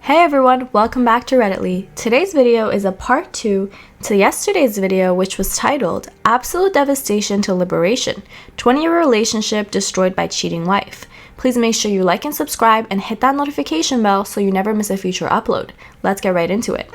Hey everyone, welcome back to Redditly. Today's video is a part 2 to yesterday's video, which was titled Absolute Devastation to Liberation, 20-year relationship destroyed by cheating wife. Please make sure you like and subscribe and hit that notification bell so you never miss a future upload. Let's get right into it.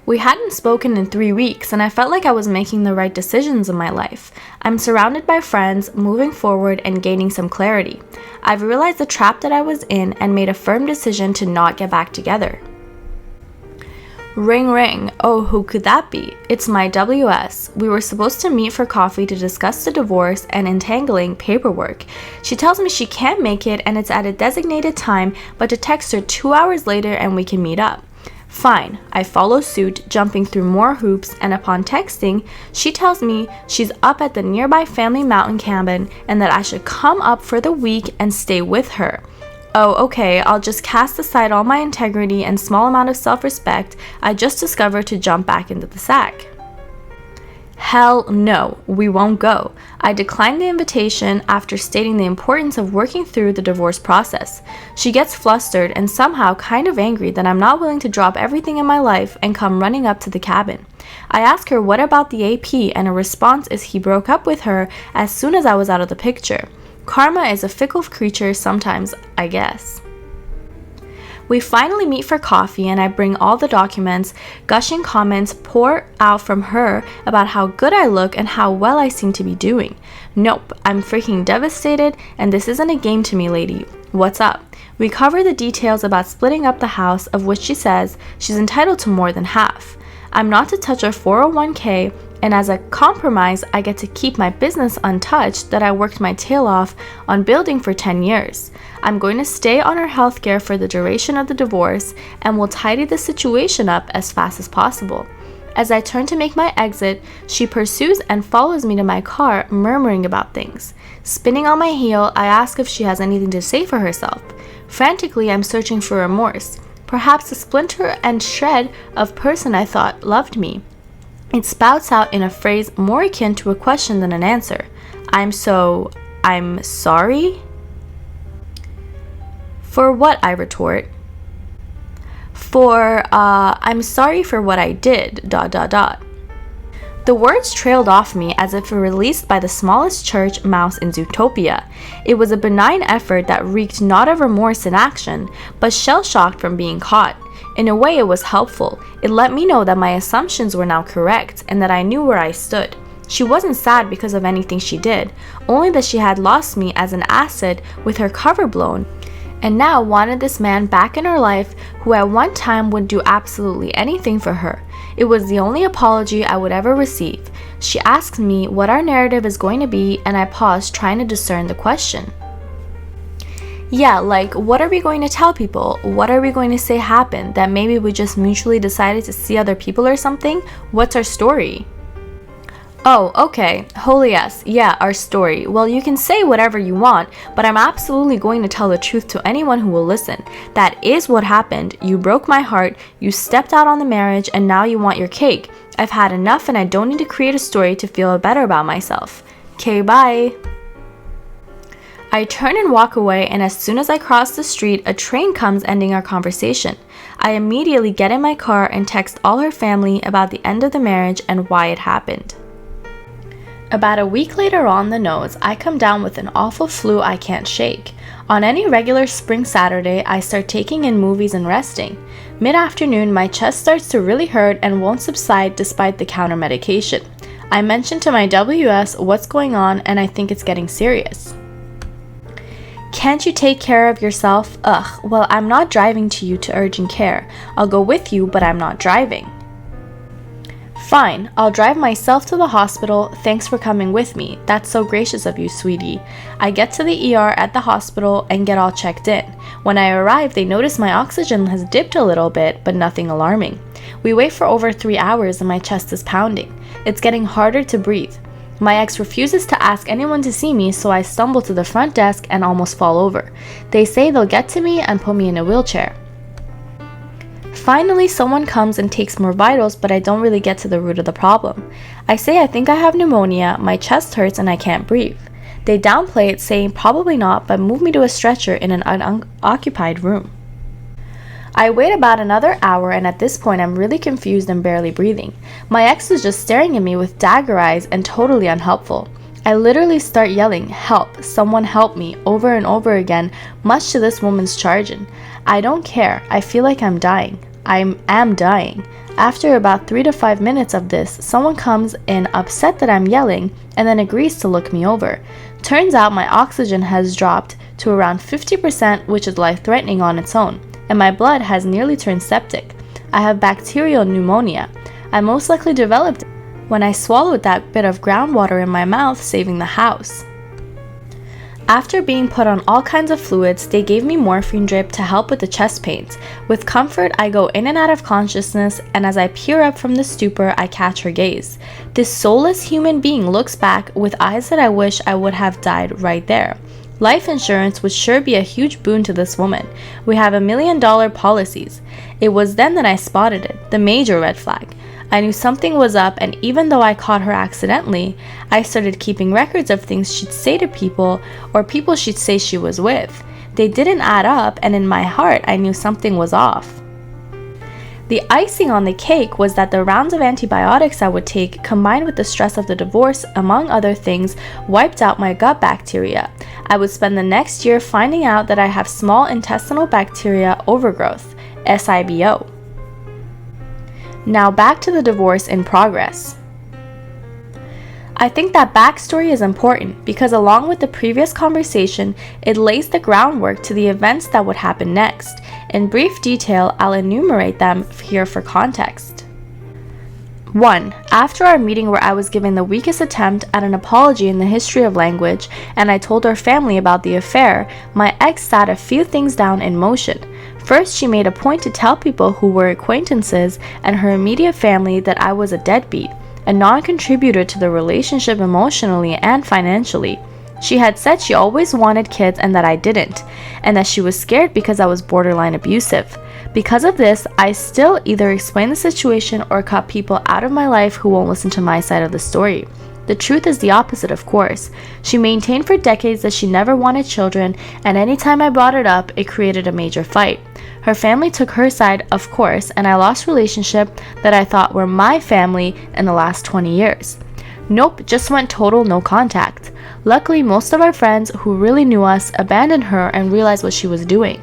We hadn't spoken in 3 weeks and I felt like I was making the right decisions in my life. I'm surrounded by friends, moving forward and gaining some clarity. I've realized the trap that I was in and made a firm decision to not get back together. Ring ring, oh who could that be? It's my WS. We were supposed to meet for coffee to discuss the divorce and entangling paperwork. She tells me she can't make it and it's at a designated time, but to text her 2 hours later and we can meet up. Fine, I follow suit, jumping through more hoops, and upon texting, she tells me she's up at the nearby family mountain cabin and that I should come up for the week and stay with her. Oh, okay, I'll just cast aside all my integrity and small amount of self-respect I just discovered to jump back into the sack. Hell no, we won't go. I declined the invitation after stating the importance of working through the divorce process. She gets flustered and somehow kind of angry that I'm not willing to drop everything in my life and come running up to the cabin. I ask her what about the AP and her response is he broke up with her as soon as I was out of the picture. Karma is a fickle creature sometimes, I guess. We finally meet for coffee and I bring all the documents. Gushing comments pour out from her about how good I look and how well I seem to be doing. Nope, I'm freaking devastated and this isn't a game to me, lady. What's up? We cover the details about splitting up the house, of which she says she's entitled to more than half. I'm not to touch her 401k, and as a compromise, I get to keep my business untouched that I worked my tail off on building for 10 years. I'm going to stay on her healthcare for the duration of the divorce and will tidy the situation up as fast as possible. As I turn to make my exit, she pursues and follows me to my car, murmuring about things. Spinning on my heel, I ask if she has anything to say for herself. Frantically, I'm searching for remorse. Perhaps a splinter and shred of person I thought loved me. It spouts out in a phrase more akin to a question than an answer. I'm sorry? For what? I retort. I'm sorry for what I did, ... The words trailed off me as if released by the smallest church mouse in Zootopia. It was a benign effort that reeked not of remorse in action, but shell-shocked from being caught. In a way, it was helpful. It let me know that my assumptions were now correct and that I knew where I stood. She wasn't sad because of anything she did, only that she had lost me as an asset with her cover blown, and now wanted this man back in her life who at one time would do absolutely anything for her. It was the only apology I would ever receive. She asks me what our narrative is going to be, and I pause, trying to discern the question. Yeah, like, what are we going to tell people? What are we going to say happened? That maybe we just mutually decided to see other people or something? What's our story? Oh, okay. Holy yes. Yeah, our story. Well, you can say whatever you want, but I'm absolutely going to tell the truth to anyone who will listen. That is what happened. You broke my heart, you stepped out on the marriage, and now you want your cake. I've had enough and I don't need to create a story to feel better about myself. Okay, bye. I turn and walk away, and as soon as I cross the street, a train comes, ending our conversation. I immediately get in my car and text all her family about the end of the marriage and why it happened. About a week later on the nose, I come down with an awful flu I can't shake. On any regular spring Saturday, I start taking in movies and resting. Mid-afternoon, my chest starts to really hurt and won't subside despite the counter medication. I mention to my WS what's going on and I think it's getting serious. Can't you take care of yourself? Ugh, well, I'm not driving to you to urgent care. I'll go with you, but I'm not driving. Fine, I'll drive myself to the hospital. Thanks for coming with me. That's so gracious of you, sweetie. I get to the ER at the hospital and get all checked in. When I arrive, they notice my oxygen has dipped a little bit, but nothing alarming. We wait for over 3 hours and my chest is pounding. It's getting harder to breathe. My ex refuses to ask anyone to see me, so I stumble to the front desk and almost fall over. They say they'll get to me and put me in a wheelchair. Finally, someone comes and takes more vitals, but I don't really get to the root of the problem. I say I think I have pneumonia, my chest hurts, and I can't breathe. They downplay it, saying probably not, but move me to a stretcher in an unoccupied room. I wait about another hour, and at this point I'm really confused and barely breathing. My ex is just staring at me with dagger eyes and totally unhelpful. I literally start yelling, "Help, someone help me," over and over again, much to this woman's chagrin. I don't care, I feel like I'm dying. I am dying. After about 3 to 5 minutes of this, someone comes in upset that I'm yelling and then agrees to look me over. Turns out my oxygen has dropped to around 50%, which is life-threatening on its own, and my blood has nearly turned septic. I have bacterial pneumonia. I most likely developed it when I swallowed that bit of groundwater in my mouth, saving the house. After being put on all kinds of fluids, they gave me morphine drip to help with the chest pains. With comfort, I go in and out of consciousness, and as I peer up from the stupor, I catch her gaze. This soulless human being looks back with eyes that I wish I would have died right there. Life insurance would sure be a huge boon to this woman. We have $1 million policies. It was then that I spotted it, the major red flag. I knew something was up, and even though I caught her accidentally, I started keeping records of things she'd say to people or people she'd say she was with. They didn't add up, and in my heart, I knew something was off. The icing on the cake was that the rounds of antibiotics I would take, combined with the stress of the divorce, among other things, wiped out my gut bacteria. I would spend the next year finding out that I have small intestinal bacteria overgrowth, SIBO. Now back to the divorce in progress. I think that backstory is important because along with the previous conversation, it lays the groundwork to the events that would happen next. In brief detail, I'll enumerate them here for context. 1. After our meeting where I was giving the weakest attempt at an apology in the history of language, and I told our family about the affair, my ex sat a few things down in motion. First, she made a point to tell people who were acquaintances and her immediate family that I was a deadbeat, a non-contributor to the relationship emotionally and financially. She had said she always wanted kids and that I didn't, and that she was scared because I was borderline abusive. Because of this, I still either explain the situation or cut people out of my life who won't listen to my side of the story. The truth is the opposite, of course. She maintained for decades that she never wanted children, and anytime I brought it up, it created a major fight. Her family took her side, of course, and I lost relationships that I thought were my family in the last 20 years. Nope, just went total no contact. Luckily, most of our friends who really knew us abandoned her and realized what she was doing.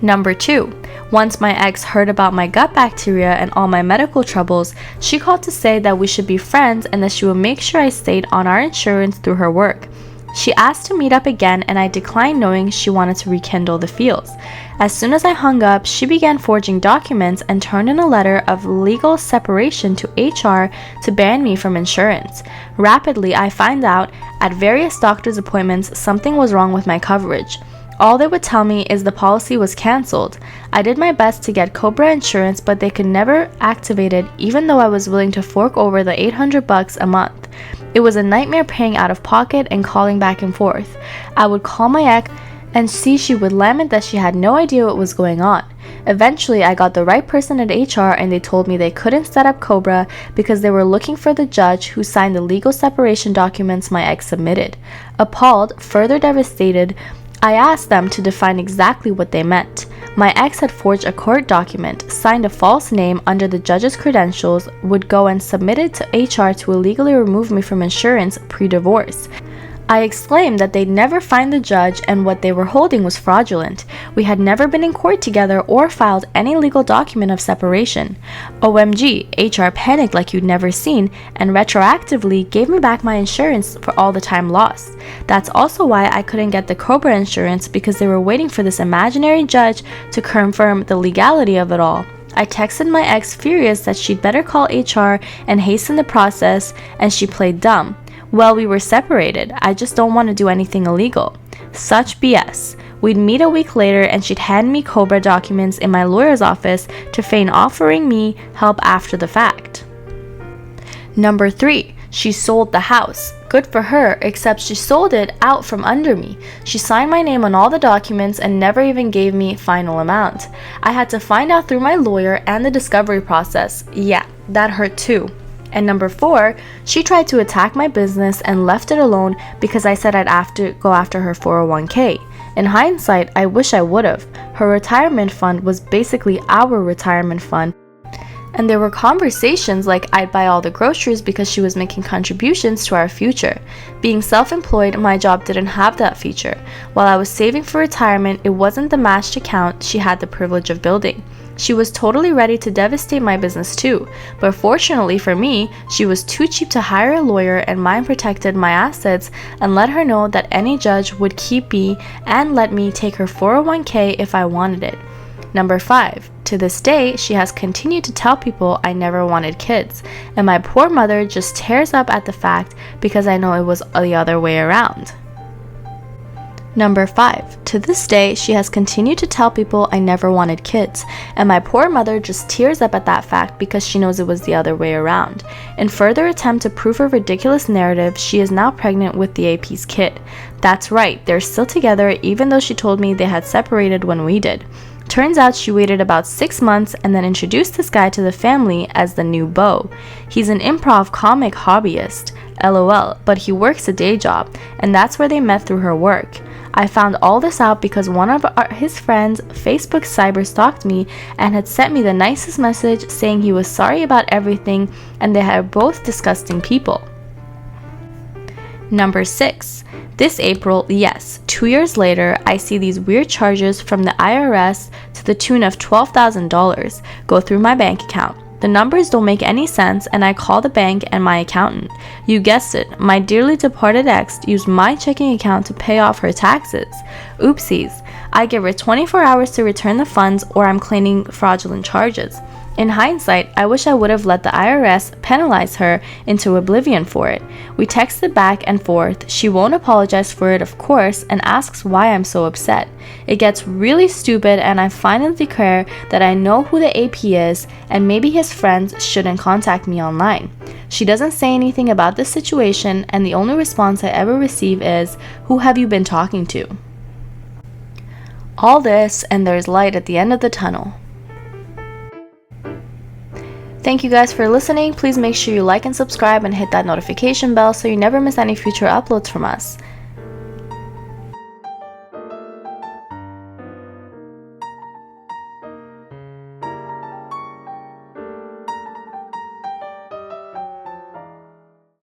Number 2. Once my ex heard about my gut bacteria and all my medical troubles, she called to say that we should be friends and that she would make sure I stayed on our insurance through her work. She asked to meet up again, and I declined, knowing she wanted to rekindle the feels. As soon as I hung up, she began forging documents and turned in a letter of legal separation to HR to ban me from insurance. Rapidly, I find out at various doctor's appointments something was wrong with my coverage. All they would tell me is the policy was canceled. I did my best to get Cobra insurance, but they could never activate it, even though I was willing to fork over the $800 a month. It was a nightmare paying out of pocket and calling back and forth. I would call my ex and see she would lament that she had no idea what was going on. Eventually, I got the right person at HR, and they told me they couldn't set up Cobra because they were looking for the judge who signed the legal separation documents my ex submitted. Appalled, further devastated, I asked them to define exactly what they meant. My ex had forged a court document, signed a false name under the judge's credentials, would go and submit it to HR to illegally remove me from insurance pre-divorce. I exclaimed that they'd never find the judge and what they were holding was fraudulent. We had never been in court together or filed any legal document of separation. OMG, HR panicked like you'd never seen and retroactively gave me back my insurance for all the time lost. That's also why I couldn't get the Cobra insurance, because they were waiting for this imaginary judge to confirm the legality of it all. I texted my ex furious that she'd better call HR and hasten the process, and she played dumb. Well, we were separated. I just don't want to do anything illegal. Such BS. We'd meet a week later and she'd hand me Cobra documents in my lawyer's office to feign offering me help after the fact. Number 3. She sold the house. Good for her, except she sold it out from under me. She signed my name on all the documents and never even gave me final amount. I had to find out through my lawyer and the discovery process. Yeah, that hurt too. And number 4, she tried to attack my business and left it alone because I said I'd have to go after her 401k. In hindsight, I wish I would've. Her retirement fund was basically our retirement fund, and there were conversations like I'd buy all the groceries because she was making contributions to our future. Being self-employed, my job didn't have that feature. While I was saving for retirement, it wasn't the matched account she had the privilege of building. She was totally ready to devastate my business too, but fortunately for me, she was too cheap to hire a lawyer and mine protected my assets and let her know that any judge would keep me and let me take her 401k if I wanted it. Number 5. To this day, she has continued to tell people I never wanted kids, and my poor mother just tears up at the fact because I know it was the other way around. Number 5. To this day, she has continued to tell people I never wanted kids, and my poor mother just tears up at that fact because she knows it was the other way around. In further attempt to prove her ridiculous narrative, she is now pregnant with the AP's kid. That's right, they're still together even though she told me they had separated when we did. Turns out she waited about 6 months and then introduced this guy to the family as the new beau. He's an improv comic hobbyist, LOL, but he works a day job, and that's where they met through her work. I found all this out because one of his friends Facebook cyber stalked me and had sent me the nicest message saying he was sorry about everything and they are both disgusting people. Number 6. This April, yes, 2 years later, I see these weird charges from the IRS to the tune of $12,000 go through my bank account. The numbers don't make any sense and I call the bank and my accountant. You guessed it, my dearly departed ex used my checking account to pay off her taxes. Oopsies. I give her 24 hours to return the funds or I'm claiming fraudulent charges. In hindsight, I wish I would have let the IRS penalize her into oblivion for it. We texted back and forth. She won't apologize for it, of course, and asks why I'm so upset. It gets really stupid and I finally declare that I know who the AP is and maybe his friends shouldn't contact me online. She doesn't say anything about this situation and the only response I ever receive is, "Who have you been talking to?" All this and there's light at the end of the tunnel. Thank you guys for listening. Please make sure you like and subscribe and hit that notification bell so you never miss any future uploads from us.